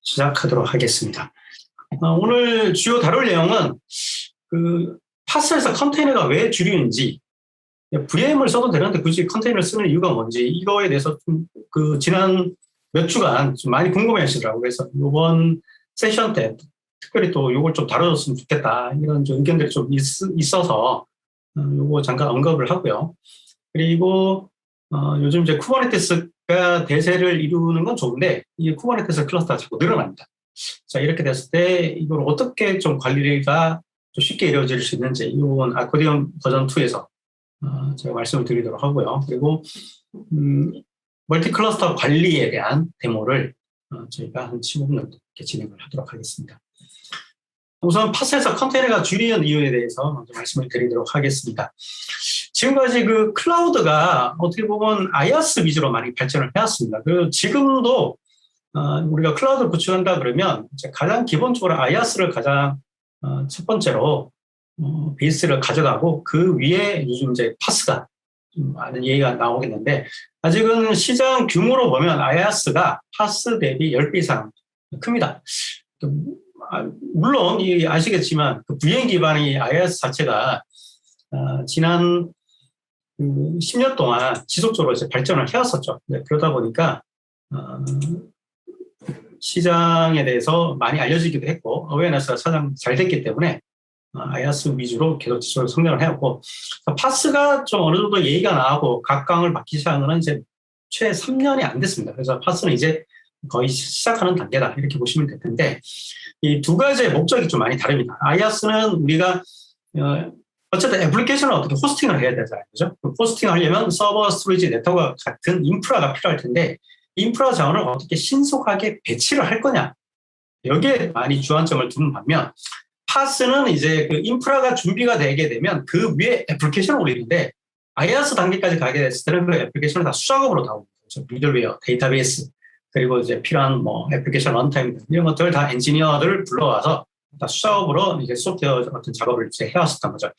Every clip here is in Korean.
시작하도록 하겠습니다. 오늘 주요 다룰 내용은 파스에서 컨테이너가 왜 주류인지, VM을 써도 되는데 굳이 컨테이너를 쓰는 이유가 뭔지, 이거에 대해서 좀 지난 몇 주간 좀 많이 궁금해 하시더라고요. 그래서 이번 세션 때 특별히 또 이걸 좀 다뤄줬으면 좋겠다, 이런 좀 의견들이 좀 있어서 이거 잠깐 언급을 하고요. 그리고 요즘 이제 쿠버네티스가 대세를 이루는 건 좋은데, 이 쿠버네티스 클러스터가 자꾸 늘어납니다. 자, 이렇게 됐을 때 이걸 어떻게 좀 관리가 좀 쉽게 이루어질 수 있는지, 이건 아코디언 버전 2에서 제가 말씀을 드리도록 하고요. 그리고 멀티 클러스터 관리에 대한 데모를 저희가 한 15분 정도 진행을 하도록 하겠습니다. 우선 파스에서 컨테이너가 주류인 이유에 대해서 먼저 말씀을 드리도록 하겠습니다. 지금까지 클라우드가 어떻게 보면 IaaS 위주로 많이 발전을 해왔습니다. 그리고 지금도 우리가 클라우드를 구축한다 그러면 이제 가장 기본적으로 IaaS를 가장 첫 번째로 베이스를 가져가고, 그 위에 요즘 이제 파스가 좀 많은 얘기가 나오겠는데, 아직은 시장 규모로 보면 IaaS가 파스 대비 10배 이상 큽니다. 물론 아시겠지만 VM 기반의 IaaS 자체가 지난 10년 동안 지속적으로 이제 발전을 해왔었죠. 그러다 보니까 시장에 대해서 많이 알려지기도 했고, 어웨어너스가 가장 잘 됐기 때문에 IaaS 위주로 계속 지속적으로 성장을 해왔고, 파스가 좀 어느 정도 얘기가 나오고 각광을 받기 시작한 건 이제 최 3년이 안 됐습니다. 그래서 파스는 이제 거의 시작하는 단계다, 이렇게 보시면 될 텐데, 이 두 가지의 목적이 좀 많이 다릅니다. IaaS는 우리가 어쨌든 애플리케이션을 어떻게 호스팅을 해야 되잖아요. 그죠? 호스팅을 하려면 서버, 스토리지, 네트워크 같은 인프라가 필요할 텐데, 인프라 자원을 어떻게 신속하게 배치를 할 거냐, 여기에 많이 주안점을 두는 반면, 파스는 이제 인프라가 준비가 되게 되면 그 위에 애플리케이션을 올리는데, IaaS 단계까지 가게 됐을 때는 그 애플리케이션을 다 수작업으로 나옵니다. 미들웨어, 데이터베이스, 그리고 이제 필요한 애플리케이션 런타임, 이런 것들 다 엔지니어들을 불러와서 다 수작업으로 이제 소프트웨어 같은 작업을 이제 해왔었던 거죠.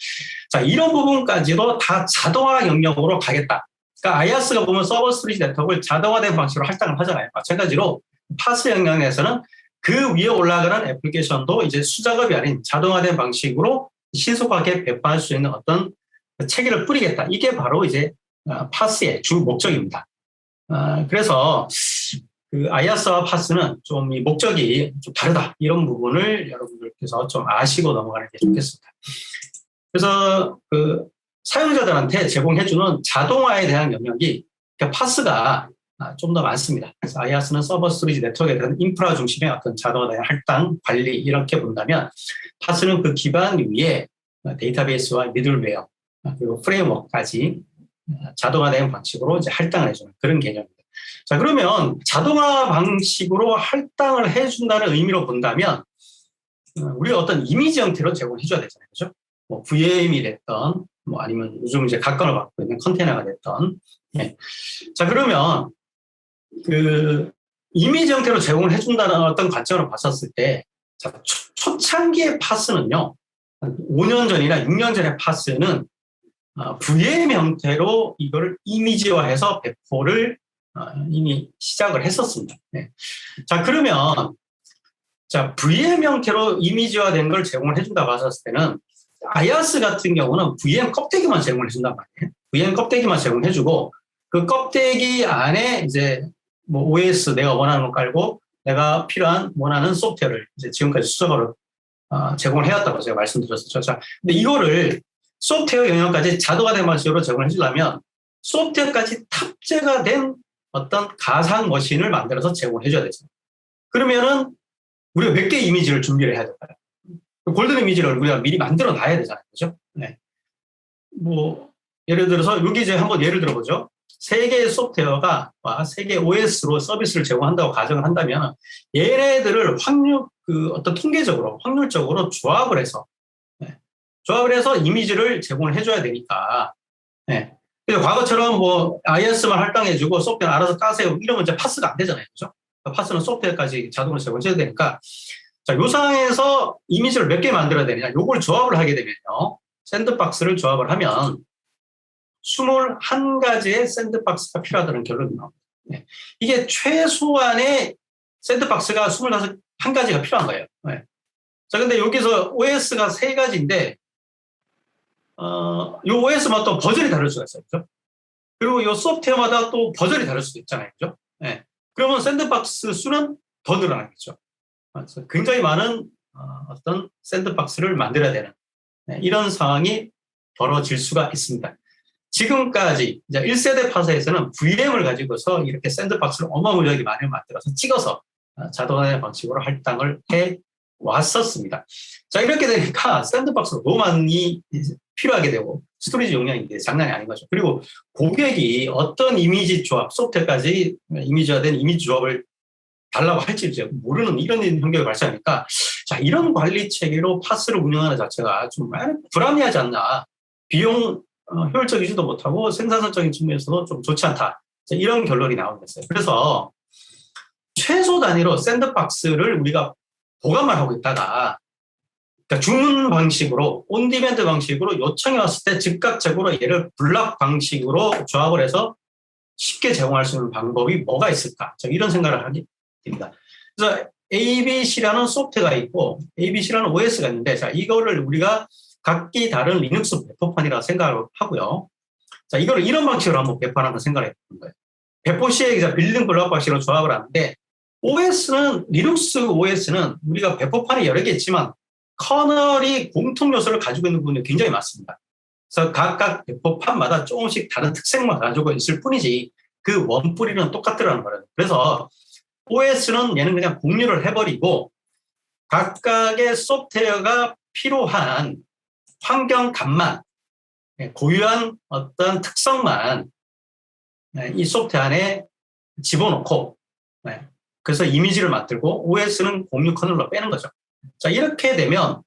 자, 이런 부분까지도 다 자동화 영역으로 가겠다. 그러니까 IaaS가 보면 서버 스토리지 네트워크를 자동화된 방식으로 할당을 하잖아요. 마찬가지로 파스 영역에서는 그 위에 올라가는 애플리케이션도 이제 수작업이 아닌 자동화된 방식으로 신속하게 배포할 수 있는 어떤 체계를 뿌리겠다. 이게 바로 이제 파스의 주 목적입니다. 그래서 IaaS와 파스는 좀 이 목적이 좀 다르다, 이런 부분을 여러분들께서 좀 아시고 넘어가는 게 좋겠습니다. 그래서 사용자들한테 제공해주는 자동화에 대한 영역이, 그러니까 파스가 좀 더 많습니다. 그래서 IaaS는 서버 스토리지 네트워크에 대한 인프라 중심의 어떤 자동화에 대한 할당, 관리, 이렇게 본다면, 파스는 그 기반 위에 데이터베이스와 미들웨어, 그리고 프레임워크까지 자동화된 방식으로 이제 할당을 해주는 그런 개념입니다. 자, 그러면 자동화 방식으로 할당을 해준다는 의미로 본다면, 우리가 어떤 이미지 형태로 제공해줘야 되잖아요. 그죠? VM이 됐던, 아니면 요즘 이제 각광을 받고 있는 컨테이너가 됐던. 네. 자, 그러면 이미지 형태로 제공을 해준다는 어떤 관점으로 봤었을 때, 자, 초창기의 파스는요, 5년 전이나 6년 전의 파스는 VM 형태로 이거를 이미지화해서 배포를 이미 시작을 했었습니다. 네. 자, 그러면 VM 형태로 이미지화된 걸 제공을 해준다고 하셨을 때는, IaaS 같은 경우는 VM 껍데기만 제공을 해준단 말이에요. VM 껍데기만 제공해주고, 그 껍데기 안에 이제 OS 내가 원하는 거 깔고, 내가 원하는 소프트웨어를 이제 지금까지 수작업으로 제공을 해왔다고 제가 말씀드렸었죠. 자, 근데 이거를 소프트웨어 영역까지 자동화된 방식으로 제공을 해주려면, 소프트웨어까지 탑재가 된 어떤 가상 머신을 만들어서 제공을 해줘야 되죠. 그러면은 우리가 몇 개의 이미지를 준비를 해야 될까요? 골든 이미지를 우리가 미리 만들어 놔야 되잖아요. 그죠? 네. 예를 들어서 여기 이제 한번 예를 들어보죠. 3개의 소프트웨어가 3개의 OS로 서비스를 제공한다고 가정을 한다면, 얘네들을 어떤 통계적으로, 확률적으로 조합을 해서 이미지를 제공을 해줘야 되니까. 네. 그래서 과거처럼 IaaS만 할당해주고 소프트웨어 알아서 까세요, 이러면 이제 파스가 안 되잖아요. 그죠? 파스는 소프트웨어까지 자동으로 제공해줘야 되니까. 자, 요 상황에서 이미지를 몇 개 만들어야 되느냐. 요걸 조합을 하게 되면요, 샌드박스를 조합을 하면 21가지의 샌드박스가 필요하다는 결론이 나옵니다. 네. 이게 최소한의 샌드박스가 21가지가 필요한 거예요. 네. 자, 근데 여기서 OS가 3가지인데, 이 OS마다 또 버전이 다를 수가 있어요. 그죠? 그리고 이 소프트웨어마다 또 버전이 다를 수도 있잖아요. 그죠? 네. 그러면 샌드박스 수는 더 늘어나겠죠. 그래서 굉장히 많은 어떤 샌드박스를 만들어야 되는 이런 상황이 벌어질 수가 있습니다. 지금까지 이제 1세대 파사에서는 VM을 가지고서 이렇게 샌드박스를 어마무시하게 많이 만들어서 찍어서 자동화의 방식으로 할당을 해 왔었습니다. 자, 이렇게 되니까 샌드박스가 너무 많이 필요하게 되고 스토리지 용량이 장난이 아닌 거죠. 그리고 고객이 어떤 이미지 조합, 소프트웨어까지 이미지화된 이미지 조합을 달라고 할지 이제 모르는 이런 현경이 발생하니까 자, 이런 관리 체계로 파스를 운영하는 자체가 좀 불합리하지 않나. 비용 효율적이지도 못하고 생산성적인 측면에서도 좀 좋지 않다. 이런 결론이 나오게 됐어요. 그래서 최소 단위로 샌드박스를 우리가 보관만 하고 있다가 그러니까 주문 방식으로 온디맨드 방식으로 요청이 왔을 때 즉각적으로 얘를 블락 방식으로 조합을 해서 쉽게 제공할 수 있는 방법이 뭐가 있을까? 이런 생각을 하게 됩니다. 그래서 ABC라는 소프트웨어가 있고 ABC라는 OS가 있는데 자, 이거를 우리가 각기 다른 리눅스 배포판이라고 생각을 하고요. 자, 이거를 이런 방식으로 한번 배포하는 생각을 해보는 거예요. 배포 시에 빌딩 블록 방식으로 조합을 하는데 리눅스 OS는 우리가 배포판이 여러 개 있지만 커널이 공통 요소를 가지고 있는 부분이 굉장히 많습니다. 그래서 각각 배포판마다 조금씩 다른 특색만 가지고 있을 뿐이지 그 원뿌리는 똑같더라는 거예요. 그래서 OS는 얘는 그냥 공유를 해버리고 각각의 소프트웨어가 필요한 환경값만 고유한 어떤 특성만 이 소프트웨어 안에 집어넣고 그래서 이미지를 만들고 OS는 공유 커널로 빼는 거죠. 자, 이렇게 되면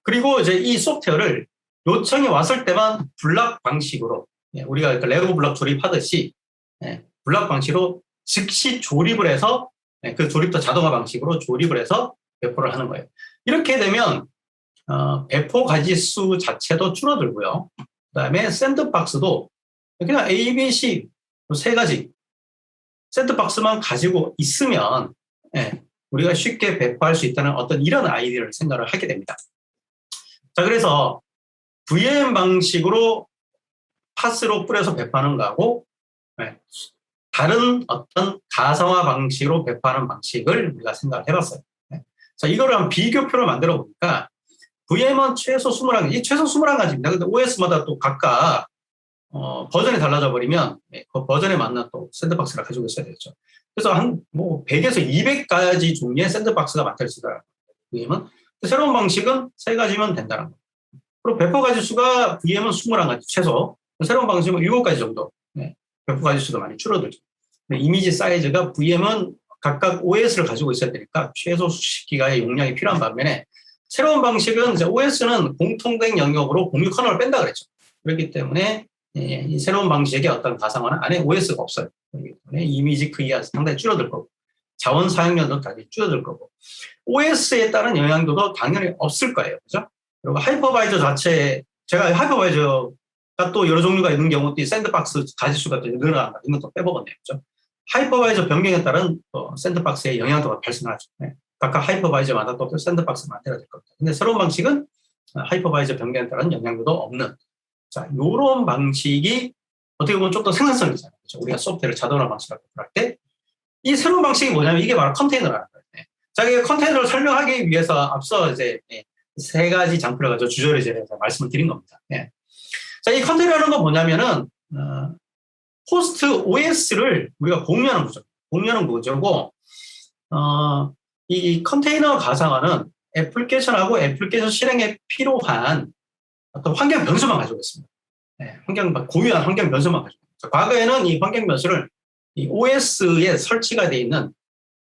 그리고 이제 이 소프트웨어를 요청이 왔을 때만 블락 방식으로 우리가 레고 블럭 조립하듯이 블락 방식으로 즉시 조립을 해서 그 조립도 자동화 방식으로 조립을 해서 배포를 하는 거예요. 이렇게 되면 배포 가지수 자체도 줄어들고요. 그다음에 샌드박스도 그냥 A, B, C 3가지 샌드박스만 가지고 있으면 우리가 쉽게 배포할 수 있다는 어떤 이런 아이디어를 생각을 하게 됩니다. 자, 그래서 VM 방식으로 파스로 뿌려서 배포하는 거하고 다른 어떤 가상화 방식으로 배포하는 방식을 우리가 생각을 해봤어요. 자, 이거를 한 비교표를 만들어 보니까 VM은 최소 21가지, 이 최소 21가지입니다. 근데 OS마다 또 각각 버전이 달라져 버리면 그 버전에 맞는 또 샌드박스를 가지고 있어야 되겠죠. 그래서 한 100에서 200가지 종류의 샌드박스가 만들 수 있다. VM은 새로운 방식은 3가지면 된다는 거예요. 그리고 배포 가지 수가 VM은 21가지 최소, 새로운 방식은 7가지 정도. 배포 가지 수도 많이 줄어들죠. 이미지 사이즈가 VM은 각각 OS를 가지고 있어야 되니까 최소 수십 기가의 용량이 필요한 반면에 새로운 방식은 이제 OS는 공통된 영역으로 공유 커널을 뺀다 그랬죠. 그렇기 때문에 이 새로운 방식의 어떤 가상화는 안에 OS가 없어요. 그렇기 때문에 이미지 크기가 상당히 줄어들 거고 자원 사용량도 당연히 줄어들 거고 OS에 따른 영향도도 당연히 없을 거예요. 그죠? 그리고 하이퍼바이저 자체 제가 하이퍼바이저가 또 여러 종류가 있는 경우도 샌드박스 가지수가 또 늘어난다. 이건 또 빼먹었네요. 그죠? 하이퍼바이저 변경에 따른 샌드박스의 영향도가 발생하죠. 각각 하이퍼바이저마다 또 샌드박스를 만들어야 될 겁니다. 근데 새로운 방식은 하이퍼바이저 변경에 따른 영향도도 없는 자, 요런 방식이 어떻게 보면 좀 더 생산성이잖아요. 그렇죠? 우리가 소프트웨어를 자동화 방식으로 할 때 이 새로운 방식이 뭐냐면 이게 바로 컨테이너라는 거예요. 자, 이 컨테이너를 설명하기 위해서 앞서 이제 3가지 장표를 가지고 주저를 제해서 말씀을 드린 겁니다. 자, 이 컨테이너라는 건 뭐냐면은 호스트 OS를 우리가 공유하는 구조고 이 컨테이너 가상화는 애플리케이션하고 애플리케이션 실행에 필요한 어떤 환경 변수만 가지고 있습니다. 고유한 환경 변수만 가지고 있습니다. 과거에는 이 환경 변수를 이 OS에 설치가 되어 있는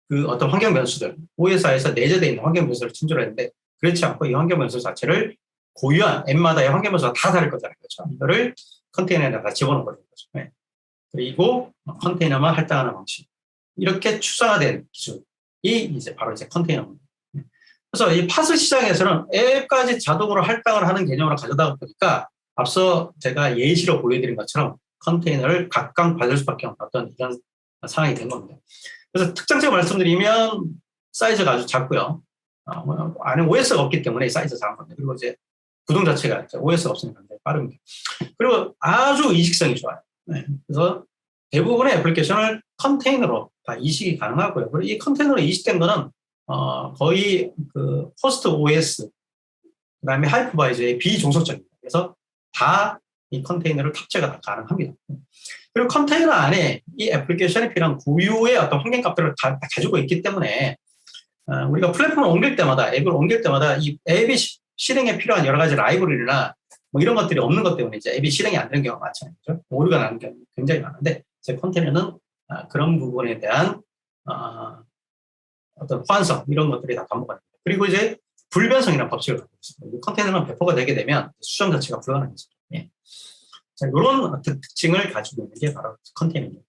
그 어떤 환경 변수들, OS에서 내재되어 있는 환경 변수를 친절을 했는데 그렇지 않고 이 환경 변수 자체를 고유한 앱마다의 환경 변수가 다 다를 거잖아요. 그렇죠? 이거를 컨테이너에다가 집어넣은 거죠. 그리고 컨테이너만 할당하는 방식. 이렇게 추상화된 기술이 이제 바로 컨테이너입니다. 그래서 이 파스 시장에서는 앱까지 자동으로 할당을 하는 개념으로 가져다 보니까 앞서 제가 예시로 보여드린 것처럼 컨테이너를 각각 받을 수밖에 없는 어떤 이런 상황이 된 겁니다. 그래서 특장점 말씀드리면 사이즈가 아주 작고요. 안에 OS가 없기 때문에 사이즈 작은 겁니다. 그리고 이제 구동 자체가 OS가 없으니까 굉장히 빠릅니다. 그리고 아주 이식성이 좋아요. 네. 그래서 대부분의 애플리케이션을 컨테이너로 다 이식이 가능하고요. 그리고 이 컨테이너로 이식된 거는 거의 그 호스트 OS, 그다음에 하이퍼바이저의 비종속적입니다. 그래서 다 이 컨테이너를 탑재가 다 가능합니다. 그리고 컨테이너 안에 이 애플리케이션에 필요한 고유의 어떤 환경값들을 다 가지고 있기 때문에 우리가 플랫폼을 옮길 때마다, 앱을 옮길 때마다 이 앱이 실행에 필요한 여러 가지 라이브러리나 뭐 이런 것들이 없는 것 때문에 이제 앱이 실행이 안 되는 경우가 많잖아요. 그렇죠? 오류가 나는 경우가 굉장히 많은데, 제 컨테이너는 그런 부분에 대한 어떤 호환성, 이런 것들이 다 담보가 됩니다. 그리고 이제 불변성이라는 법칙을 갖고 있습니다. 컨테이너만 배포가 되게 되면 수정 자체가 불가능해지죠. 예. 자, 이런 특징을 가지고 있는 게 바로 컨테이너입니다.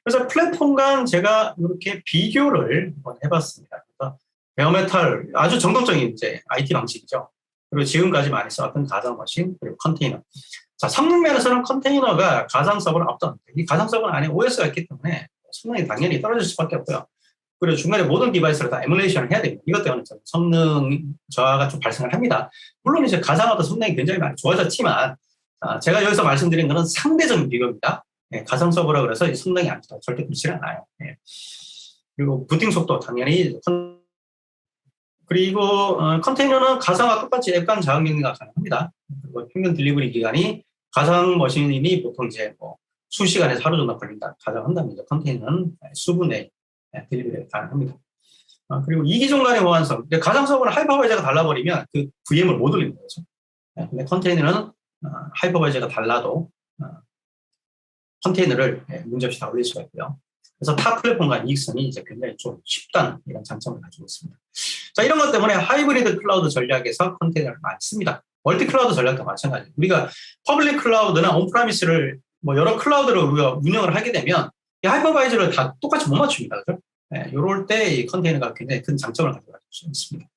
그래서 플랫폼 간 제가 이렇게 비교를 한번 해봤습니다. 그래서 베어메탈, 아주 정통적인 이제 IT 방식이죠. 그리고 지금까지 많이 써왔던 가상 머신, 그리고 컨테이너. 자, 성능 면에서는 컨테이너가 가상 서버를 앞서갑니다. 이 가상 서버 안에 OS가 있기 때문에 성능이 당연히 떨어질 수밖에 없고요. 그리고 중간에 모든 디바이스를 다 에뮬레이션을 해야 됩니다. 이것 때문에 성능 저하가 좀 발생을 합니다. 물론 이제 가상화도 성능이 굉장히 많이 좋아졌지만, 제가 여기서 말씀드린 것은 상대적인 비교입니다. 예, 가상 서버라 그래서 이 성능이 안 좋다, 절대 그렇지 않아요. 예. 그리고 부팅 속도 당연히, 그리고 컨테이너는 가상과 똑같이 앱 간 자동 격리가 가능합니다. 그리고 평균 딜리버리 기간이 가상 머신이 보통 이제 뭐 수시간에서 하루 정도 걸린다 가정한다면, 컨테이너는 수분에 딜리버리가 가능합니다. 그리고 이기종 간의 호환성, 가상 서버는 하이퍼바이저가 달라버리면 그 VM을 못 올리는 거죠. 근데 컨테이너는 하이퍼바이저가 달라도 컨테이너를 문제없이 다 올릴 수가 있고요. 그래서 타 플랫폼 간 이익성이 이제 굉장히 좀 쉽다는 이런 장점을 가지고 있습니다. 자, 이런 것 때문에 하이브리드 클라우드 전략에서 컨테이너를 많이 씁니다. 멀티 클라우드 전략도 마찬가지예요. 우리가 퍼블릭 클라우드나 온프라미스를 뭐 여러 클라우드를 우리가 운영을 하게 되면 이 하이퍼바이저를 다 똑같이 못 맞춥니다. 그렇죠? 네, 이럴 때 이 컨테이너가 굉장히 큰 장점을 가지고 있습니다.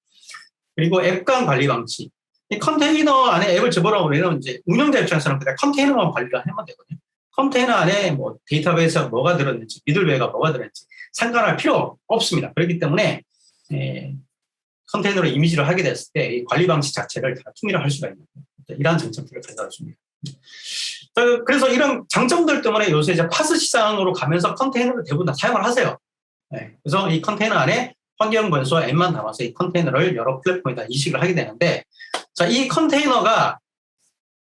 그리고 앱 간 관리 방식. 이 컨테이너 안에 앱을 집어넣으면, 왜냐면 이제 운영자 입장에서는 그냥 컨테이너만 관리를 하면 되거든요. 컨테이너 안에 뭐 데이터베이스가 뭐가 들었는지, 미들웨어가 뭐가 들었는지 상관할 필요 없습니다. 그렇기 때문에 컨테이너로 이미지를 하게 됐을 때 이 관리 방식 자체를 다 통일할 수가 있는 이러한 장점들을 가져다 줍니다. 그래서 이런 장점들 때문에 요새 이제 파스 시장으로 가면서 컨테이너를 대부분 다 사용을 하세요. 그래서 이 컨테이너 안에 환경 변수와 앱만 담아서 이 컨테이너를 여러 플랫폼에다 이식을 하게 되는데, 자, 이 컨테이너가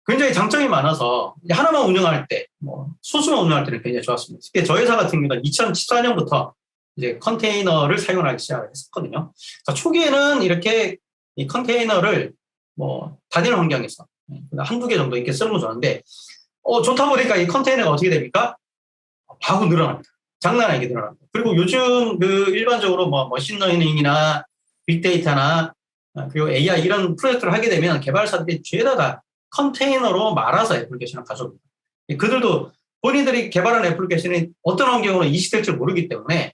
굉장히 장점이 많아서 하나만 운영할 때, 뭐 소수만 운영할 때는 굉장히 좋았습니다. 특히 저희 회사 같은 경우는 2014년부터 이제 컨테이너를 사용하기 시작을 했었거든요. 자, 초기에는 이렇게 이 컨테이너를 뭐 단일 환경에서 한두 개 정도 이렇게 쓰는 거 좋았는데, 좋다 보니까 이 컨테이너가 어떻게 됩니까? 하고 늘어납니다. 장난 아니게 늘어납니다. 그리고 요즘 그 일반적으로 뭐 머신러닝이나 빅데이터나 그리고 AI 이런 프로젝트를 하게 되면 개발사들이 죄다가 컨테이너로 말아서 애플리케이션을 가져옵니다. 그들도 본인들이 개발한 애플리케이션이 어떤 환경으로 이식될지 모르기 때문에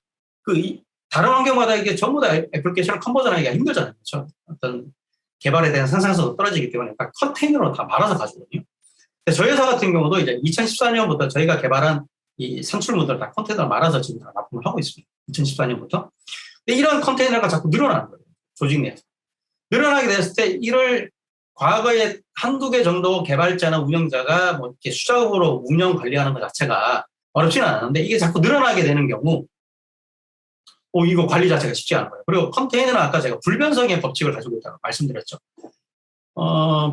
다른 환경마다 이게 전부 다 애플리케이션을 컨버전하기가 힘들잖아요. 그렇죠? 어떤 개발에 대한 생산성도 떨어지기 때문에 컨테이너로 다 말아서 가져오거든요. 저희 회사 같은 경우도 이제 2014년부터 저희가 개발한 이 산출물들을 다 컨테이너로 말아서 지금 다 납품을 하고 있습니다. 2014년부터. 근데 이런 컨테이너가 자꾸 늘어나는 거예요. 조직 내에서. 늘어나게 됐을 때 이를 과거에 한두 개 정도 개발자나 운영자가 뭐 이렇게 수작업으로 운영 관리하는 것 자체가 어렵지는 않은데, 이게 자꾸 늘어나게 되는 경우, 이거 관리 자체가 쉽지 않은 거예요. 그리고 컨테이너는 아까 제가 불변성의 법칙을 가지고 있다고 말씀드렸죠.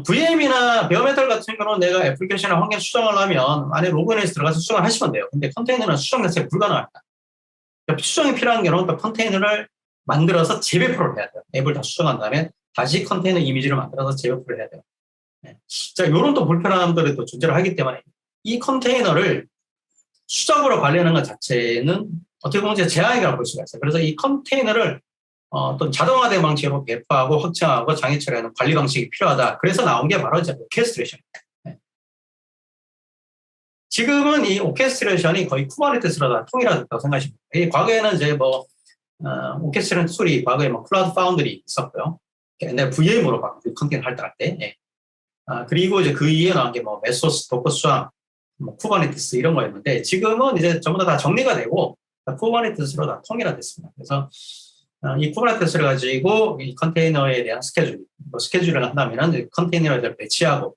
VM이나 베어메탈 같은 경우는 내가 애플리케이션을 환경 수정을 하면 안에 로그인해서 들어가서 수정을 하시면 돼요. 근데 컨테이너는 수정 자체가 불가능합니다. 수정이 필요한 경우는 또 컨테이너를 만들어서 재배포를 해야 돼요. 앱을 다 수정한 다음에 다시 컨테이너 이미지를 만들어서 재배포를 해야 돼요. 자, 이런 또 불편함들이 또 존재를 하기 때문에 이 컨테이너를 수작으로 관리하는 것 자체는 어떻게 보면 제한이라고 볼 수가 있어요. 그래서 이 컨테이너를 어떤 자동화된 방식으로 배포하고 확장하고 장애 처리하는 관리 방식이 필요하다. 그래서 나온 게 바로 이제 오케스트레이션입니다. 지금은 이 오케스트레이션이 거의 쿠버네티스로 다 통일화됐다고 생각하시면 돼요. 과거에는 이제 뭐 오케스트레이션 툴이 과거에 뭐 클라우드 파운드리 있었고요. 옛날 VM으로 컨테이너 할 때. 그리고 이제 그 이후에 나온 게 뭐 메소스, 도커 수학, 뭐 쿠버네티스 이런 거였는데, 지금은 이제 전부 다 정리가 되고 쿠버네티스로 다 통일화됐습니다. 그래서 이 쿠버네티스를 가지고 이 컨테이너에 대한 스케줄을 한다면은 컨테이너를 배치하고,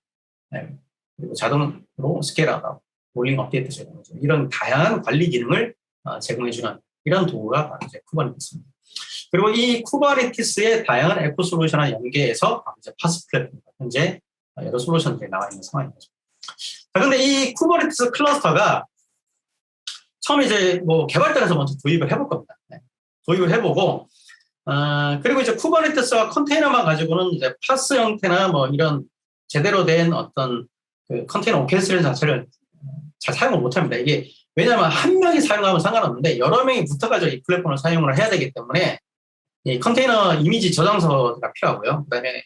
그리고 자동으로 스케일하고 롤링 업데이트 제공해 주는 이런 다양한 관리 기능을 제공해 주는 이런 도구가 바로 이제 쿠버네티스입니다. 그리고 이 쿠버네티스의 다양한 에코 솔루션과 연계해서 이제 파스 플랫폼 현재 여러 솔루션들이 나와 있는 상황인 거죠. 자, 근데 이 쿠버네티스 클러스터가 처음에 이제 뭐 개발단에서 먼저 도입을 해볼 겁니다. 도입을 해보고, 그리고 이제 쿠버네티스와 컨테이너만 가지고는 이제 파스 형태나 뭐 이런 제대로 된 어떤 그 컨테이너 오케스트레이션 자체를 잘 사용을 못 합니다. 이게 왜냐하면 한 명이 사용하면 상관없는데 여러 명이 붙어가지고 이 플랫폼을 사용을 해야 되기 때문에 이 컨테이너 이미지 저장소가 필요하고요. 그다음에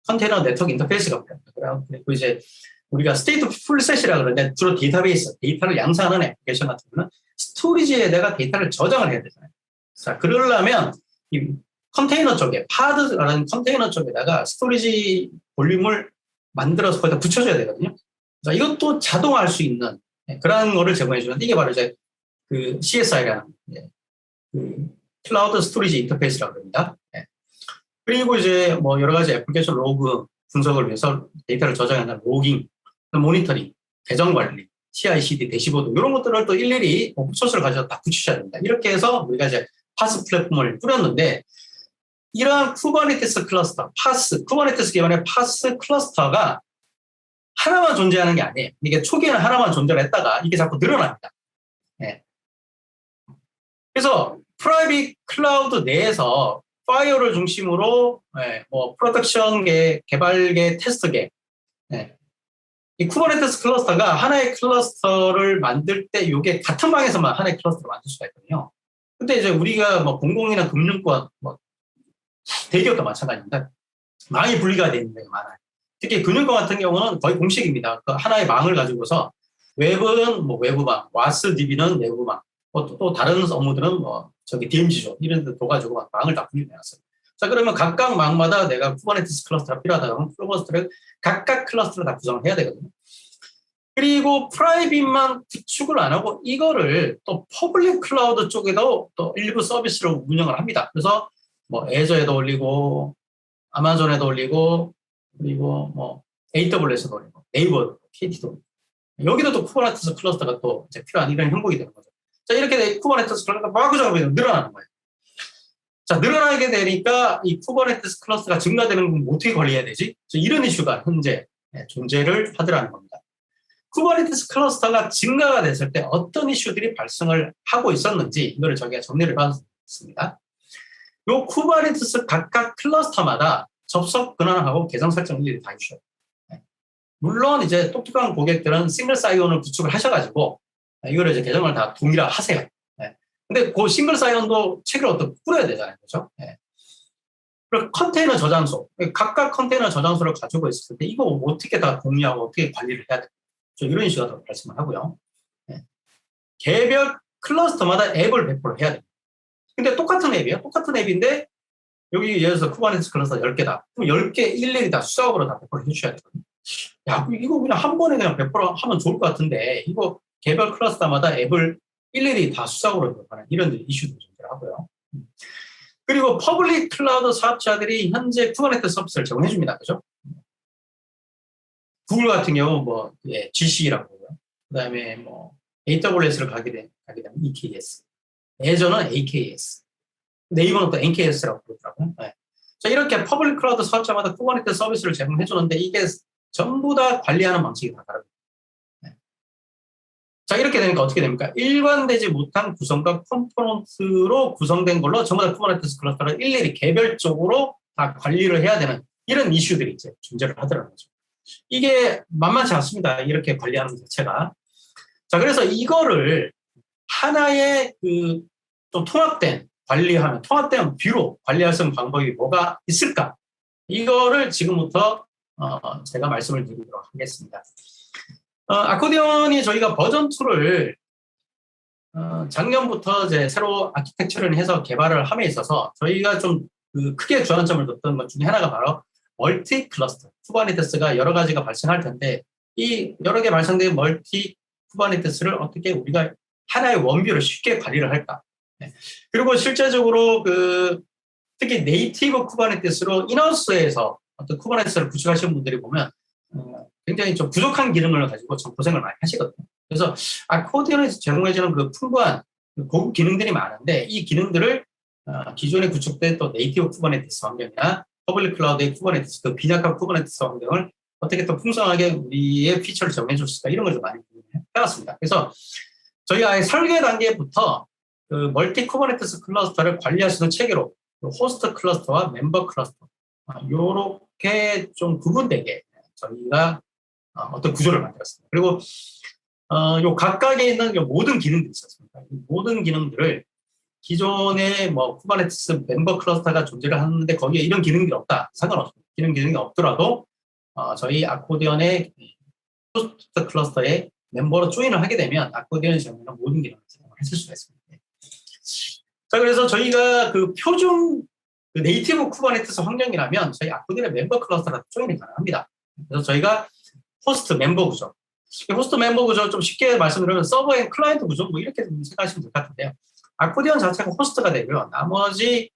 컨테이너 네트워크 인터페이스가 필요합니다. 그리고 이제 우리가 스테이트 풀셋이라 그러는데 주로 데이터베이스, 데이터를 양산하는 애플리케이션 같은 경우는 스토리지에다가 데이터를 저장을 해야 되잖아요. 자, 그러려면 이 컨테이너 쪽에, 파드라는 컨테이너 쪽에다가 스토리지 볼륨을 만들어서 거기다 붙여줘야 되거든요. 자, 이것도 자동화할 수 있는 그런 거를 제공해 주는데 이게 바로 이제 그 CSI라는 그 클라우드 스토리지 인터페이스라고 합니다. 그리고 이제 뭐 여러 가지 애플리케이션 로그 분석을 위해서 데이터를 저장하는 로깅, 모니터링, 계정 관리, CI/CD 대시보드 이런 것들을 또 일일이 소스를 가져서 다 붙이셔야 됩니다. 이렇게 해서 우리가 이제 파스 플랫폼을 뿌렸는데 이러한 쿠버네티스 클러스터, 쿠버네티스 기반의 파스 클러스터가 하나만 존재하는 게 아니에요. 이게 초기에는 하나만 존재를 했다가 이게 자꾸 늘어납니다. 그래서 프라이빗 클라우드 내에서 파이어를 중심으로 뭐 프로덕션계, 개발계, 테스트계 이 쿠버네티스 클러스터가 하나의 클러스터를 만들 때 이게 같은 방에서만 하나의 클러스터를 만들 수가 있거든요. 근데 이제 우리가 뭐 공공이나 금융권, 뭐 대기업도 마찬가지입니다. 망이 분리가 되어 있는 데가 많아요. 특히 금융권 같은 경우는 거의 공식입니다. 그 하나의 망을 가지고서 웹은 뭐 외부망, 와스 DB는 내부망, 또 다른 업무들은 뭐 저기 DMZ죠. 이런 데 둬가지고 망을 다 분리해놨어요. 자, 그러면 각각 망마다 내가 쿠버네티스 클러스터가 필요하다 그러면 클러스터를 각각 클러스터를 다 구성을 해야 되거든요. 그리고 프라이빗만 구축을 안 하고 이거를 또 퍼블릭 클라우드 쪽에도 또 일부 서비스로 운영을 합니다. 그래서 뭐 애저에도 올리고 아마존에도 올리고 그리고 뭐 AWS도 올리고 네이버, KT도 올리고 여기도 또 쿠버네티스 클러스터가 또 이제 필요한 이런 형국이 되는 거죠. 자, 이렇게 쿠버네티스 클러스터가 마구잡이 늘어나는 거예요. 자, 늘어나게 되니까 이 쿠버네티스 클러스터가 증가되는 건 어떻게 관리해야 되지? 이런 이슈가 현재 존재를 하더라는 겁니다. 쿠버네티스 클러스터가 증가가 됐을 때 어떤 이슈들이 발생을 하고 있었는지 이거를 저희가 정리를 해봤습니다. 요 쿠버네티스 각각 클러스터마다 접속 근한하고 계정 설정 일일이 다 해주셔요. 물론 이제 똑똑한 고객들은 싱글 사이온을 구축을 하셔가지고 이거를 이제 계정을 다 동일화하세요. 근데 그 싱글 사이온도 책을 어떻게 뿌려야 되잖아요. 그렇죠? 그리고 컨테이너 저장소, 각각 컨테이너 저장소를 가지고 있을 때 이거 어떻게 다 공유하고 어떻게 관리를 해야 될까? 이런 이슈가 더 발생을 하고요. 개별 클러스터마다 앱을 배포를 해야 됩니다. 근데 똑같은 앱이에요. 똑같은 앱인데 여기 예를 들어서 쿠버네티스 클러스터 10개다. 그럼 10개 일일이 다 수작업으로 다 배포를 해주셔야 되거든요. 야, 이거 그냥 한 번에 그냥 배포를 하면 좋을 것 같은데 이거 개별 클러스터마다 앱을 일일이 다 수작업으로 하는 이런 이슈도 존재하고요. 그리고 퍼블릭 클라우드 사업자들이 현재 쿠버네티스 서비스를 제공해 줍니다. 그죠? 구글 같은 경우 뭐 GC라고 하고요. 그다음에 뭐 AWS를 가게 되면 EKS, 애저는 AKS, 네이버는 또 NKS라고 그러더라고요. 자, 이렇게 퍼블릭 클라우드 사업자마다 쿠버네티스 서비스를 제공해 주는데 이게 전부 다 관리하는 방식이 다 다릅니다. 자, 이렇게 되니까 어떻게 됩니까? 일관되지 못한 구성과 컴포넌트로 구성된 걸로 전부 다 쿠버네티스 클러스터를 일일이 개별적으로 다 관리를 해야 되는 이런 이슈들이 이제 존재를 하더라는 거죠. 이게 만만치 않습니다. 이렇게 관리하는 것 자체가. 자, 그래서 이거를 하나의 그 좀 통합된 뷰로 관리할 수 있는 방법이 뭐가 있을까? 이거를 지금부터 제가 말씀을 드리도록 하겠습니다. 아코디언이 저희가 버전 2를 작년부터 이제 새로 아키텍처를 해서 개발을 함에 있어서 저희가 좀 그 크게 주안점을 뒀던 것 중에 하나가 바로 멀티 클러스터, 쿠버네티스가 여러 가지가 발생할 텐데 이 여러 개 발생된 멀티 쿠버네티스를 어떻게 우리가 하나의 원뷰로 쉽게 관리를 할까? 네. 그리고 실제적으로 특히 네이티브 쿠버네티스로 인하우스에서 어떤 쿠버네티스를 구축하시는 분들이 보면 굉장히 좀 부족한 기능을 가지고 좀 고생을 많이 하시거든요. 그래서 아코디언에서 제공해주는 풍부한 고급 기능들이 많은데 이 기능들을 기존에 구축된 또 네이티브 쿠버네티스 환경이나 퍼블릭 클라우드의 쿠버네티스, 빈약한 쿠버네티스 환경을 어떻게 또 풍성하게 우리의 피처를 정해줄 수가 이런 걸 좀 많이 해봤습니다. 그래서 저희 아예 설계 단계부터 멀티 쿠버네티스 클러스터를 관리할 수 있는 체계로 호스트 클러스터와 멤버 클러스터 이렇게 좀 구분되게 저희가 어떤 구조를 만들었습니다. 그리고 요 각각에 있는 요 모든 기능들이 있었습니다. 이 모든 기능들을 기존의 쿠버네티스 멤버 클러스터가 존재를 하는데 거기에 이런 기능들이 없다. 상관없습니다. 기능이 없더라도 저희 아코디언의 호스트 클러스터에 멤버로 조인을 하게 되면 아코디언의 경우는 모든 기능을 했을 수가 있습니다. 자, 그래서 저희가 표준 네이티브 쿠버네티스 환경이라면 저희 아코디언의 member 클러스터가 조인이 가능합니다. 그래서 저희가 호스트 멤버 구조, 호스트 멤버 구조 좀 쉽게 말씀드리면 서버 앤 클라이언트 구조 이렇게 생각하시면 될 것 같은데요. 아코디언 자체가 호스트가 되고요. 나머지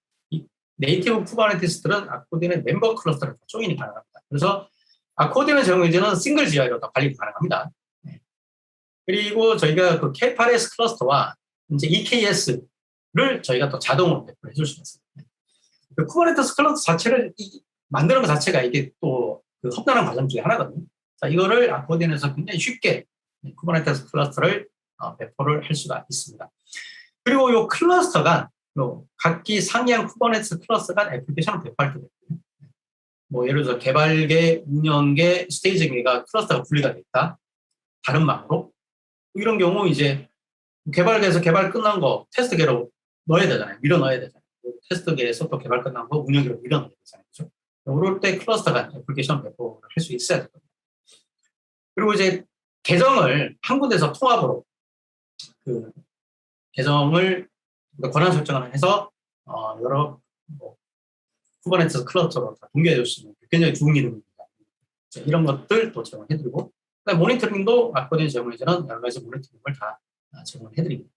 네이티브 쿠버네티스들은 아코디언의 멤버 클러스터를 조인이 가능합니다. 그래서 아코디언의 제공해주는 싱글 GI로 다 관리가 가능합니다. 네. 그리고 저희가 K8S 클러스터와 이제 EKS를 저희가 또 자동으로 배포해 줄 수가 있습니다. 쿠버네티스 클러스터 자체를 만드는 것 자체가 이게 또 험난한 과정 중에 하나거든요. 자, 이거를 아코디언에서 굉장히 쉽게 쿠버네티스 클러스터를 배포를 할 수가 있습니다. 그리고 이 클러스터 간, 각기 상이한 쿠버네티스 클러스터 간 애플리케이션을 배포할 때 되거든요. 예를 들어서 개발계, 운영계, 스테이지계가 클러스터가 분리가 돼 있다. 다른 망으로. 이런 경우 이제 개발계에서 개발 끝난 거 테스트계로 넣어야 되잖아요. 밀어 넣어야 되잖아요. 테스트계에서 또 개발 끝난 거 운영계로 밀어 넣어야 되잖아요. 그렇죠? 이럴 때 클러스터 간 애플리케이션 배포를 할 수 있어야 되거든요. 그리고 이제 계정을 한 군데서 통합으로 계정을 권한 설정을 해서 여러 쿠버네티스 클러스터로 다 동기화해 줄 수 있는 굉장히 좋은 기능입니다. 이런 것들 또 제공해드리고 모니터링도 아코디언 제공해주는 여러 가지 모니터링을 다 제공해드립니다.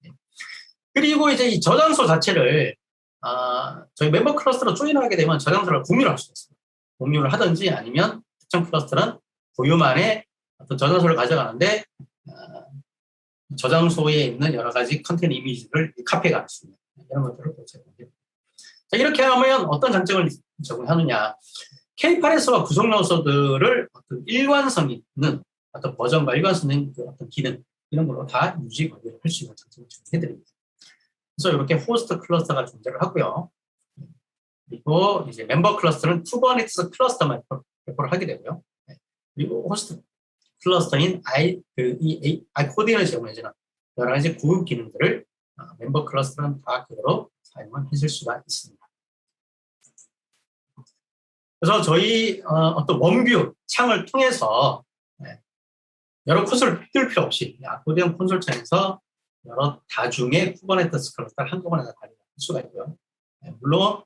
그리고 이제 이 저장소 자체를 저희 멤버 클러스터로 조인하게 되면 저장소를 공유를 할 수가 있습니다. 공유를 하든지 아니면 특정 클러스터는 고유만의 어떤 저장소를 가져가는데 저장소에 있는 여러 가지 컨텐츠 이미지를 카피해갈 수 있는 이런 것들을 제공해요. 자, 이렇게 하면 어떤 장점을 제공하느냐. K8S와 구성 요소들을 어떤 일관성 있는 어떤 버전과 일관성 있는 어떤 기능 이런 걸로 다 유지 관리를 할 수 있는 장점을 제공해드립니다. 그래서 이렇게 호스트 클러스터가 존재를 하고요. 그리고 이제 멤버 클러스터는 쿠버네티스 클러스터만 배포를 하게 되고요. 그리고 호스트 클러스터인 아코디언을 제공해주는 여러 가지 고급 기능들을 멤버 클러스터는 다 그대로 사용을 해줄 수가 있습니다. 그래서 저희 어떤 원뷰 창을 통해서 여러 콘솔을 띄울 필요 없이 아코디언 콘솔 창에서 여러 다중의 쿠버네티스 클러스터를 한꺼번에 다 관리할 수가 있고요. 물론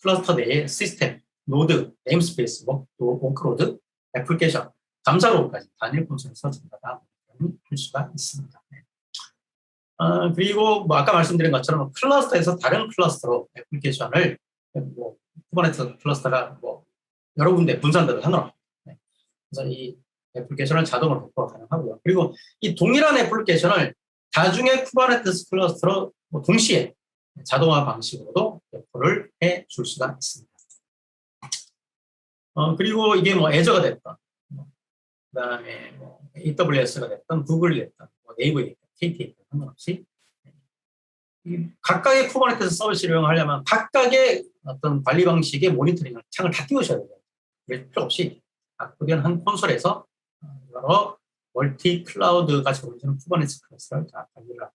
클러스터 내에 시스템, 노드, 네임스페이스, 워크로드, 애플리케이션, 감사로까지 단일 콘솔에서 전부 다 할 수가 있습니다. 그리고 아까 말씀드린 것처럼 클러스터에서 다른 클러스터로 애플리케이션을 쿠버네티스 클러스터가 여러 군데 분산돼도 상관없습니다. 그래서 이 애플리케이션을 자동으로 배포가 가능하고요. 그리고 이 동일한 애플리케이션을 다중의 쿠버네티스 클러스터로 동시에 자동화 방식으로도 배포를 해 줄 수가 있습니다. 그리고 이게 애저가 됐던, 그다음에 AWS가 됐던, 구글이 됐던, 네이버가 됐던, KT가 됐던 상관없이 각각의 쿠버네티스 서비스를 이용하려면 각각의 어떤 관리 방식의 모니터링을 창을 다 띄우셔야 돼요. 그럴 필요 없이 아코디언 한 콘솔에서 여러 멀티 클라우드가 제공해주는 쿠버네티스 클러스터를 다 관리를 하고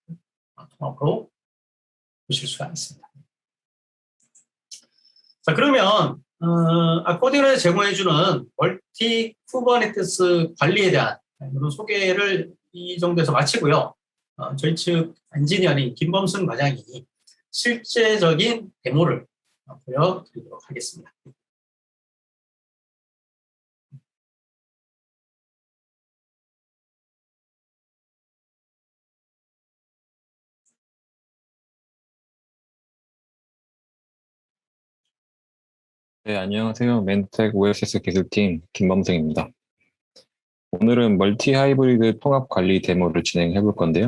통합으로 보실 수가 있습니다. 자, 그러면 아코디언에 제공해주는 멀티 쿠버네티스 관리에 대한 이런 소개를 이 정도에서 마치고요. 저희 측 엔지니어인 김범순 과장이 실제적인 데모를 보여드리도록 하겠습니다. 네, 안녕하세요. 멘텍 OSS 기술팀 김범생입니다. 오늘은 멀티 하이브리드 통합 관리 데모를 진행해 볼 건데요.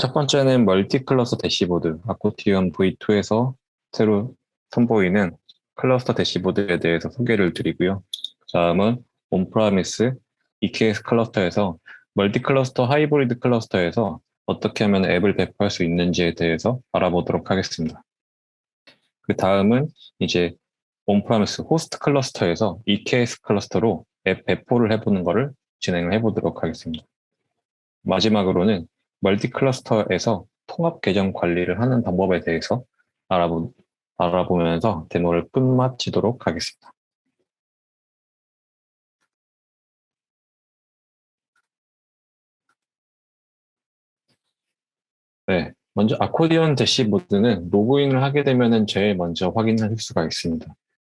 첫 번째는 멀티 클러스터 대시보드, 아코티움 V2에서 새로 선보이는 클러스터 대시보드에 대해서 소개를 드리고요. 다음은 온프라미스 EKS 클러스터에서 멀티 클러스터 하이브리드 클러스터에서 어떻게 하면 앱을 배포할 수 있는지에 대해서 알아보도록 하겠습니다. 그 다음은 이제 온프라미스 호스트 클러스터에서 EKS 클러스터로 앱 배포를 해보는 것을 진행을 해보도록 하겠습니다. 마지막으로는 멀티 클러스터에서 통합 계정 관리를 하는 방법에 대해서 알아보면서 데모를 끝마치도록 하겠습니다. 네, 먼저 아코디언 대시보드는 로그인을 하게 되면 제일 먼저 확인하실 수가 있습니다.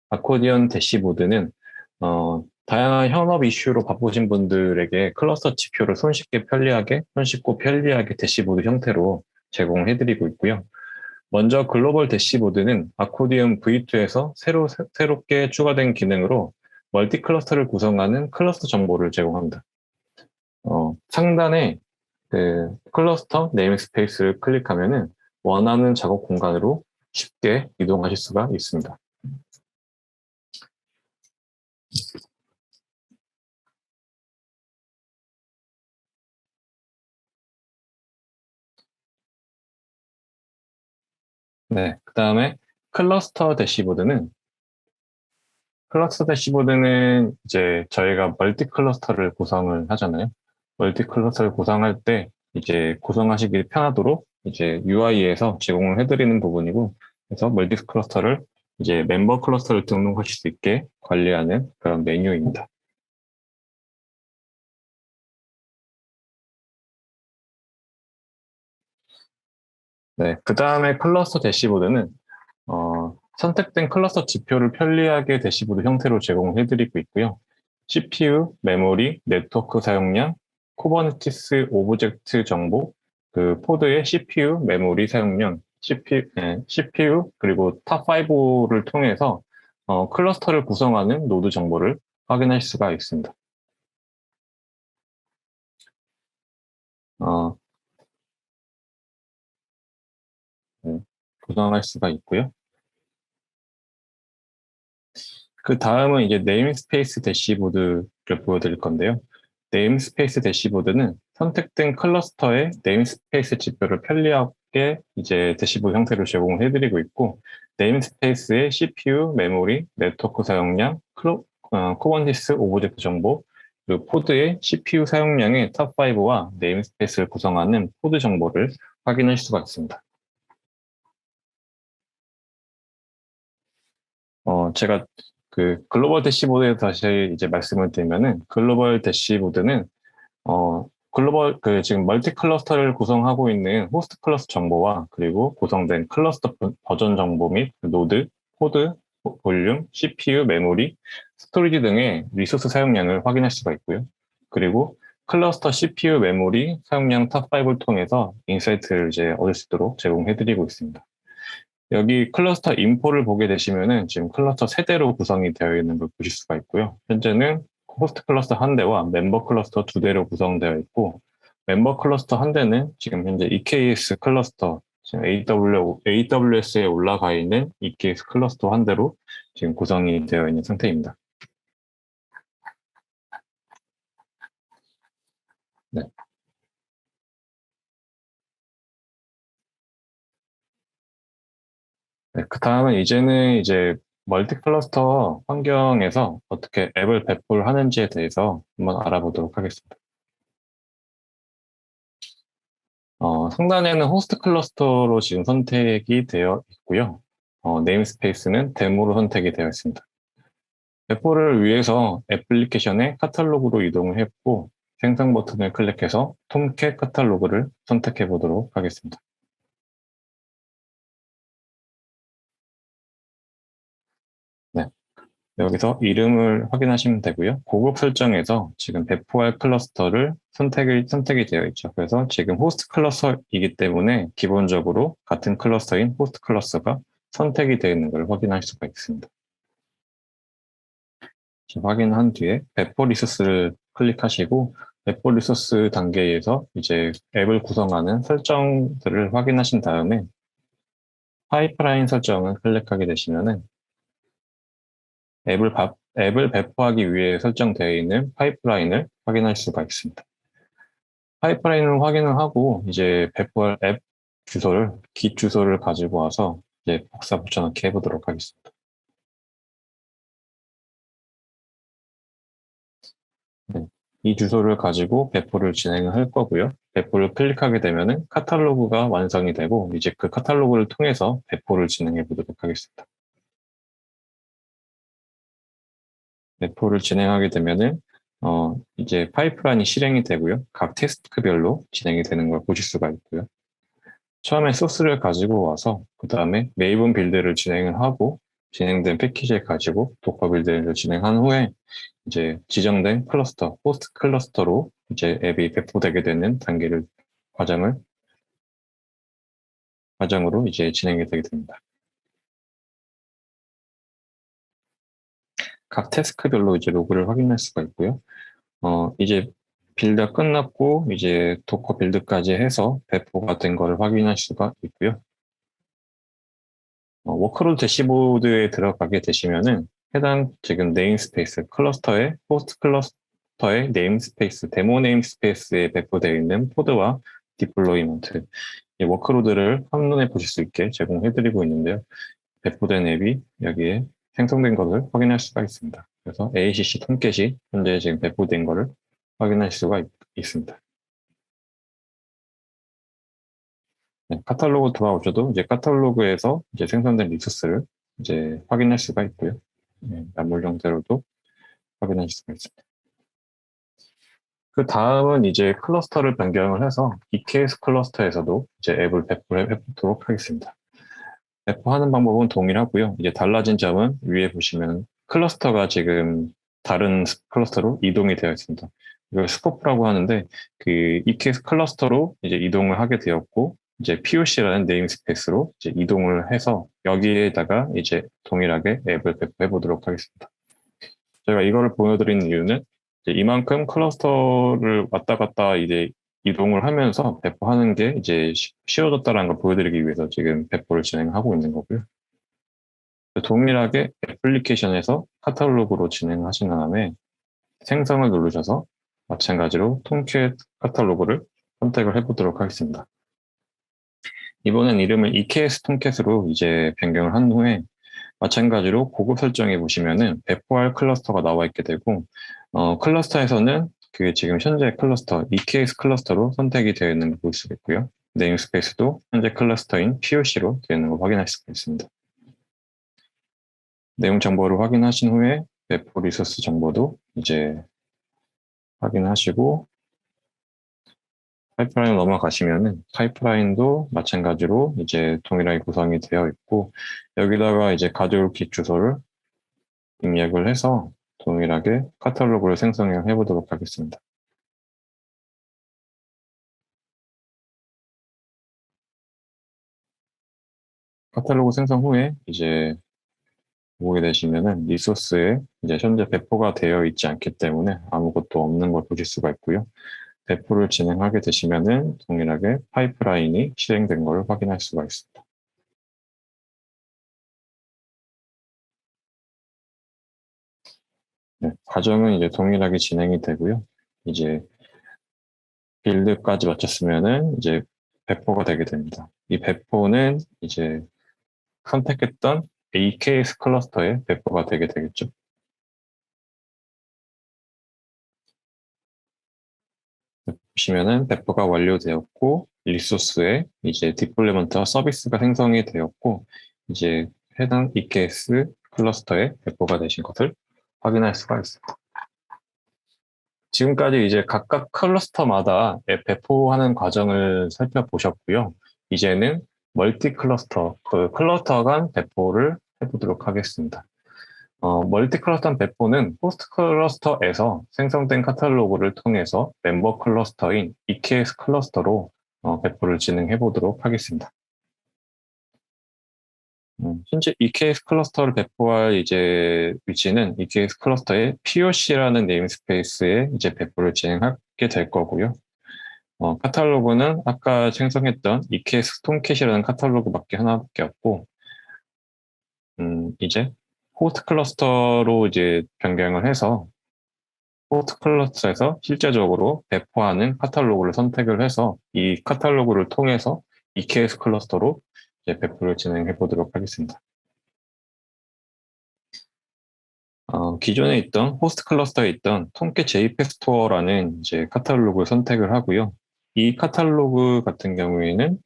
아코디언 대시보드는 다양한 현업 이슈로 바쁘신 분들에게 클러스터 지표를 손쉽고 편리하게 대시보드 형태로 제공해드리고 있고요. 먼저 글로벌 대시보드는 아코디움 V2에서 새롭게 추가된 기능으로 멀티 클러스터를 구성하는 클러스터 정보를 제공합니다. 상단에 그 클러스터 네임스페이스를 클릭하면은 원하는 작업 공간으로 쉽게 이동하실 수가 있습니다. 네, 그 다음에 클러스터 대시보드는 이제 저희가 멀티 클러스터를 구성을 하잖아요. 멀티 클러스터를 구성할 때 이제 구성하시기 편하도록 이제 UI에서 제공을 해드리는 부분이고, 그래서 멀티 클러스터를 이제 멤버 클러스터를 등록하실 수 있게 관리하는 그런 메뉴입니다. 네, 그 다음에 클러스터 대시보드는 선택된 클러스터 지표를 편리하게 대시보드 형태로 제공해드리고 있고요. CPU, 메모리, 네트워크 사용량, 쿠버네티스 오브젝트 정보, 그 포드의 CPU, 메모리 사용량, CPU 그리고 탑5를 통해서 클러스터를 구성하는 노드 정보를 확인할 수가 있습니다. 어, 네, 구성할 수가 있고요. 그 다음은 이제 네임스페이스 대시보드를 보여드릴 건데요. 네임스페이스 대시보드는 선택된 클러스터의 네임스페이스 지표를 편리하게 이제 대시보드 형태로 제공을 해드리고 있고, 네임스페이스의 CPU, 메모리, 네트워크 사용량, 쿠버네티스 오브젝트 정보, 그리고 포드의 CPU 사용량의 탑5와 네임스페이스를 구성하는 포드 정보를 확인할 수가 있습니다. 제가 그 글로벌 대시보드에 다시 이제 말씀을 드리면은, 글로벌 대시보드는 지금 멀티 클러스터를 구성하고 있는 호스트 클러스터 정보와 그리고 구성된 클러스터 버전 정보 및 노드, 코드, 볼륨, CPU, 메모리, 스토리지 등의 리소스 사용량을 확인할 수가 있고요. 그리고 클러스터 CPU, 메모리 사용량 탑5를 통해서 인사이트를 이제 얻을 수 있도록 제공해드리고 있습니다. 여기 클러스터 인포를 보게 되시면은 지금 클러스터 세대로 구성이 되어 있는 걸 보실 수가 있고요. 현재는 호스트 클러스터 한 대와 멤버 클러스터 두 대로 구성되어 있고, 멤버 클러스터 한 대는 지금 현재 EKS 클러스터, 지금 AWS에 올라가 있는 EKS 클러스터 한 대로 지금 구성이 되어 있는 상태입니다. 네. 네, 그 다음은 이제 멀티 클러스터 환경에서 어떻게 앱을 배포를 하는지에 대해서 한번 알아보도록 하겠습니다. 상단에는 호스트 클러스터로 지금 선택이 되어 있고요. 네임스페이스는 데모로 선택이 되어 있습니다. 배포를 위해서 애플리케이션의 카탈로그로 이동을 했고, 생성 버튼을 클릭해서 톰캣 카탈로그를 선택해 보도록 하겠습니다. 네. 여기서 이름을 확인하시면 되고요. 고급 설정에서 지금 배포할 클러스터를 선택이 되어 있죠. 그래서 지금 호스트 클러스터이기 때문에 기본적으로 같은 클러스터인 호스트 클러스터가 선택이 되어 있는 걸 확인할 수가 있습니다. 확인한 뒤에 배포 리소스를 클릭하시고 배포 리소스 단계에서 이제 앱을 구성하는 설정들을 확인하신 다음에 파이프라인 설정을 클릭하게 되시면은 앱을 배포하기 위해 설정되어 있는 파이프라인을 확인할 수가 있습니다. 파이프라인을 확인을 하고 이제 배포할 앱 주소를, 깃 주소를 가지고 와서 이제 복사 붙여넣기 해보도록 하겠습니다. 네. 이 주소를 가지고 배포를 진행을 할 거고요. 배포를 클릭하게 되면은 카탈로그가 완성이 되고 이제 그 카탈로그를 통해서 배포를 진행해 보도록 하겠습니다. 배포를 진행하게 되면은 이제 파이프라인이 실행이 되고요. 각 태스크별로 진행이 되는 걸 보실 수가 있고요. 처음에 소스를 가지고 와서 그 다음에 메이븐 빌드를 진행을 하고 진행된 패키지를 가지고 도커 빌드를 진행한 후에 이제 지정된 클러스터, 호스트 클러스터로 이제 앱이 배포되게 되는 과정으로 이제 진행이 되게 됩니다. 각 태스크별로 이제 로그를 확인할 수가 있고요. 이제 빌드가 끝났고 이제 도커 빌드까지 해서 배포가 된 거를 확인할 수가 있고요. 워크로드 대시보드에 들어가게 되시면은 해당 지금 네임스페이스 클러스터의 호스트 클러스터의 네임스페이스 데모 네임스페이스에 배포되어 있는 포드와 디플로이먼트 이 워크로드를 한눈에 보실 수 있게 제공해드리고 있는데요. 배포된 앱이 여기에 생성된 것을 확인할 수가 있습니다. 그래서 ACC 톰캣이 현재 지금 배포된 것을 확인할 수가 있습니다. 네, 카탈로그 돌아오셔도 이제 카탈로그에서 이제 생성된 리소스를 이제 확인할 수가 있고요. 네, 나물 형태로도 확인할 수가 있습니다. 그 다음은 이제 클러스터를 변경을 해서 EKS 클러스터에서도 이제 앱을 배포를 해보도록 하겠습니다. 배포하는 방법은 동일하고요. 이제 달라진 점은 위에 보시면 클러스터가 지금 다른 클러스터로 이동이 되어 있습니다. 이걸 스코프라고 하는데 그 EKS 클러스터로 이제 이동을 하게 되었고 이제 POC라는 네임스페이스로 이제 이동을 해서 여기에다가 이제 동일하게 앱을 배포해 보도록 하겠습니다. 제가 이거를 보여드리는 이유는 이제 이만큼 클러스터를 왔다 갔다 이제 이동을 하면서 배포하는 게 이제 쉬워졌다는 걸 보여드리기 위해서 지금 배포를 진행하고 있는 거고요. 동일하게 애플리케이션에서 카탈로그로 진행하신 다음에 생성을 누르셔서 마찬가지로 톰캣 카탈로그를 선택을 해보도록 하겠습니다. 이번엔 이름을 EKS 톰캣으로 이제 변경을 한 후에 마찬가지로 고급 설정에 보시면은 배포할 클러스터가 나와 있게 되고 클러스터에서는 그게 지금 현재 클러스터 EKS 클러스터로 선택이 되어 있는 걸 볼 수가 있고요. 네임스페이스도 현재 클러스터인 POC로 되어 있는 걸 확인할 수가 있습니다. 내용 정보를 확인하신 후에 배포 리소스 정보도 이제 확인하시고 파이프라인 넘어가시면은 파이프라인도 마찬가지로 이제 동일하게 구성이 되어 있고 여기다가 이제 가져올 깃 주소를 입력을 해서 동일하게 카탈로그를 생성해 보도록 하겠습니다. 카탈로그 생성 후에 이제 보게 되시면은 리소스에 이제 현재 배포가 되어 있지 않기 때문에 아무것도 없는 걸 보실 수가 있고요. 배포를 진행하게 되시면은 동일하게 파이프라인이 실행된 것을 확인할 수가 있습니다. 네, 과정은 이제 동일하게 진행이 되고요. 이제 빌드까지 마쳤으면은 이제 배포가 되게 됩니다. 이 배포는 이제 선택했던 AKS 클러스터에 배포가 되게 되겠죠. 보시면은 배포가 완료되었고 리소스에 이제 디플레이먼트와 서비스가 생성이 되었고 이제 해당 EKS 클러스터에 배포가 되신 것을 확인할 수가 있습니다. 지금까지 이제 각각 클러스터마다 앱 배포하는 과정을 살펴보셨고요. 이제는 멀티 클러스터, 그 클러스터 간 배포를 해보도록 하겠습니다. 멀티 클러스터 배포는 호스트 클러스터에서 생성된 카탈로그를 통해서 멤버 클러스터인 EKS 클러스터로 배포를 진행해 보도록 하겠습니다. 현재 EKS 클러스터를 배포할 이제 위치는 EKS 클러스터의 POC라는 네임스페이스에 이제 배포를 진행하게 될 거고요. 카탈로그는 아까 생성했던 EKS 톰캣이라는 카탈로그밖에 하나밖에 없고, 이제 호스트 클러스터로 이제 변경을 해서 호스트 클러스터에서 실제적으로 배포하는 카탈로그를 선택을 해서 이 카탈로그를 통해서 EKS 클러스터로 이제 배포를 진행해 보도록 하겠습니다. 기존에 있던 호스트 클러스터에 있던 톰캣 JP 스토어라는 이제 카탈로그를 선택을 하고요. 이 카탈로그 같은 경우에는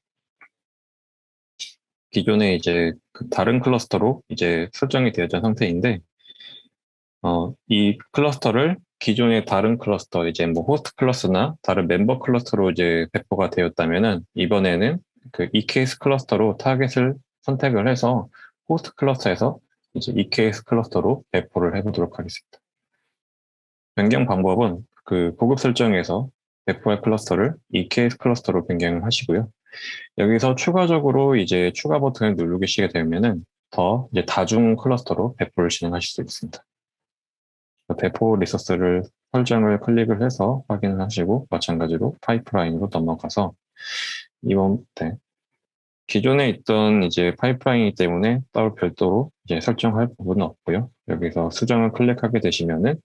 기존에 이제 그 다른 클러스터로 이제 설정이 되어진 상태인데, 이 클러스터를 기존의 다른 클러스터, 이제 뭐 호스트 클러스나 다른 멤버 클러스터로 이제 배포가 되었다면은, 이번에는 그 EKS 클러스터로 타겟을 선택을 해서 호스트 클러스터에서 이제 EKS 클러스터로 배포를 해보도록 하겠습니다. 변경 방법은 그 고급 설정에서 배포할 클러스터를 EKS 클러스터로 변경을 하시고요. 여기서 추가적으로 이제 추가 버튼을 누르시게 되면은 더 이제 다중 클러스터로 배포를 진행하실 수 있습니다. 배포 리소스를 설정을 클릭을 해서 확인을 하시고, 마찬가지로 파이프라인으로 넘어가서 이번 기존에 있던 이제 파이프라인이기 때문에 따로 별도로 이제 설정할 부분은 없고요. 여기서 수정을 클릭하게 되시면은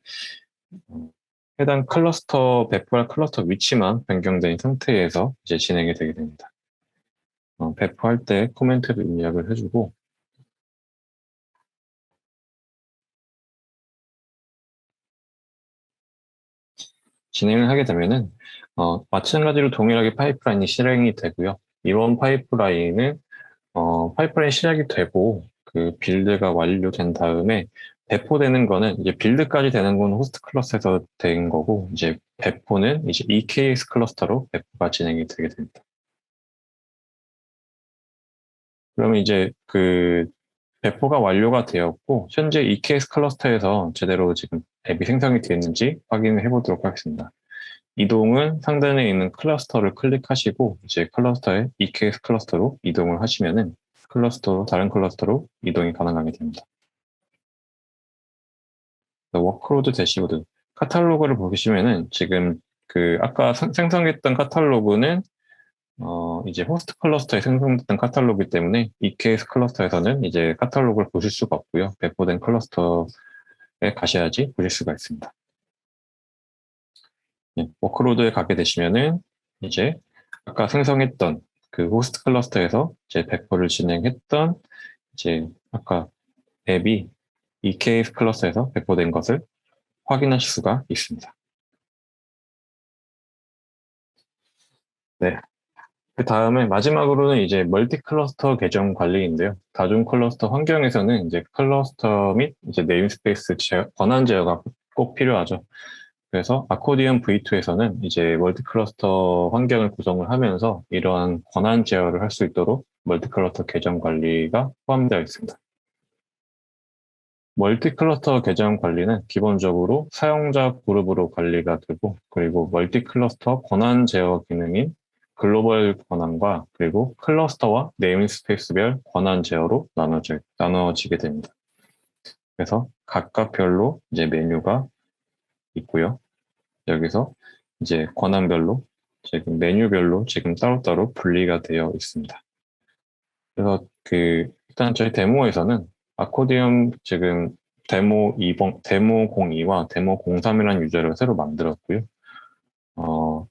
해당 클러스터 배포할 클러스터 위치만 변경된 상태에서 이제 진행이 되게 됩니다. 배포할 때 코멘트를 입력을 해주고, 진행을 하게 되면은 마찬가지로 동일하게 파이프라인이 실행이 되고요. 이런 파이프라인은 파이프라인 시작이 되고 그 빌드가 완료된 다음에 배포되는 거는 이제 빌드까지 되는 건 호스트 클러스에서 된 거고, 이제 배포는 이제 EKS 클러스터로 배포가 진행이 되게 됩니다. 그러면 이제 그 배포가 완료가 되었고, 현재 EKS 클러스터에서 제대로 지금 앱이 생성이 되었는지 확인을 해보도록 하겠습니다. 이동은 상단에 있는 클러스터를 클릭하시고, 이제 클러스터에 EKS 클러스터로 이동을 하시면은 다른 클러스터로 이동이 가능하게 됩니다. 워크로드 대시보드 카탈로그를 보시면은 지금 그 아까 생성했던 카탈로그는 이제 호스트 클러스터에 생성됐던 카탈로그이기 때문에 EKS 클러스터에서는 이제 카탈로그를 보실 수가 없고요. 배포된 클러스터에 가셔야지 보실 수가 있습니다. 워크로드에 가게 되시면은 이제 아까 생성했던 그 호스트 클러스터에서 이제 배포를 진행했던 이제 아까 앱이 EKS 클러스터에서 배포된 것을 확인하실 수가 있습니다. 네. 그 다음에 마지막으로는 이제 멀티 클러스터 계정 관리인데요. 다중 클러스터 환경에서는 이제 클러스터 및 이제 네임스페이스 권한 제어가 꼭 필요하죠. 그래서 아코디언 V2에서는 이제 멀티 클러스터 환경을 구성을 하면서 이러한 권한 제어를 할 수 있도록 멀티 클러스터 계정 관리가 포함되어 있습니다. 멀티 클러스터 계정 관리는 기본적으로 사용자 그룹으로 관리가 되고, 그리고 멀티 클러스터 권한 제어 기능인 글로벌 권한과 그리고 클러스터와 네임스페이스별 권한 제어로 나눠지게 됩니다. 그래서 각각 별로 이제 메뉴가 있고요. 여기서 이제 권한별로 지금 메뉴별로 지금 따로따로 분리가 되어 있습니다. 그래서 일단 저희 데모에서는 아코디언 지금 데모 02와 데모 03이라는 유저를 새로 만들었고요.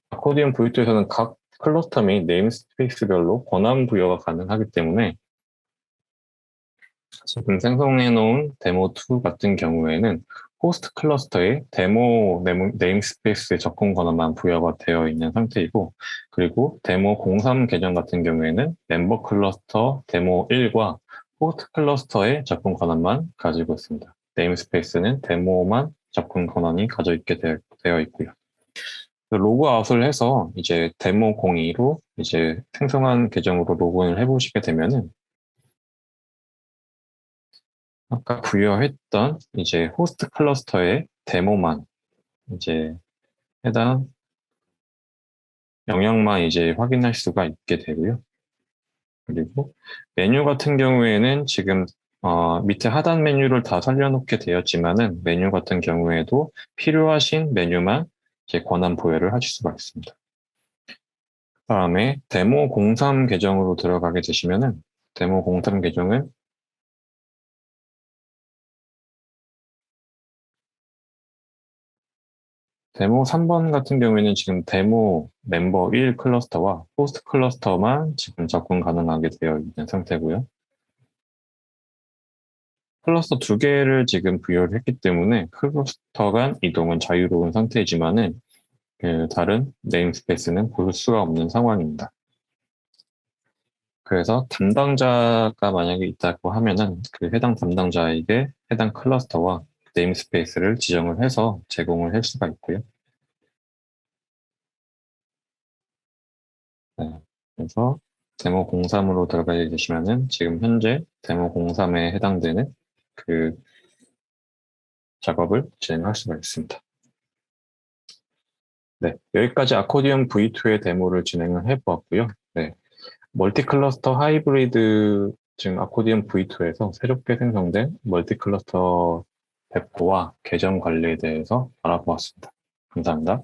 아코디언 V2에서는 각 클러스터 및 네임스페이스별로 권한 부여가 가능하기 때문에 지금 생성해 놓은 데모 2 같은 경우에는 호스트 클러스터의 데모 네임스페이스의 접근 권한만 부여가 되어 있는 상태이고, 그리고 데모 03 계정 같은 경우에는 멤버 클러스터 데모 1과 호스트 클러스터의 접근 권한만 가지고 있습니다. 네임스페이스는 데모만 접근 권한이 가져 있게 되어 있고요. 로그아웃을 해서 이제 데모 02로 이제 생성한 계정으로 로그인을 해보시게 되면은 아까 부여했던 이제 호스트 클러스터의 데모만 이제 해당 영역만 이제 확인할 수가 있게 되고요. 그리고 메뉴 같은 경우에는 지금 밑에 하단 메뉴를 다 살려놓게 되었지만은 메뉴 같은 경우에도 필요하신 메뉴만 이제 권한 부여를 하실 수가 있습니다. 그다음에 데모 03 계정으로 들어가게 되시면은 데모 03 계정은 데모 3번 같은 경우에는 지금 데모 멤버 1 클러스터와 호스트 클러스터만 지금 접근 가능하게 되어 있는 상태고요. 클러스터 두 개를 지금 부여를 했기 때문에 클러스터 간 이동은 자유로운 상태이지만은 그 다른 네임스페이스는 볼 수가 없는 상황입니다. 그래서 담당자가 만약에 있다고 하면은 그 해당 담당자에게 해당 클러스터와 네임스페이스를 지정을 해서 제공을 할 수가 있고요. 네. 그래서 데모 03으로 들어가게 되시면은 지금 현재 데모 03에 해당되는 그 작업을 진행할 수가 있습니다. 네, 여기까지 아코디언 V2의 데모를 진행을 해보았고요. 네, 멀티 클러스터 하이브리드 즉 아코디언 V2에서 새롭게 생성된 멀티 클러스터 배포와 계정 관리에 대해서 알아보았습니다. 감사합니다.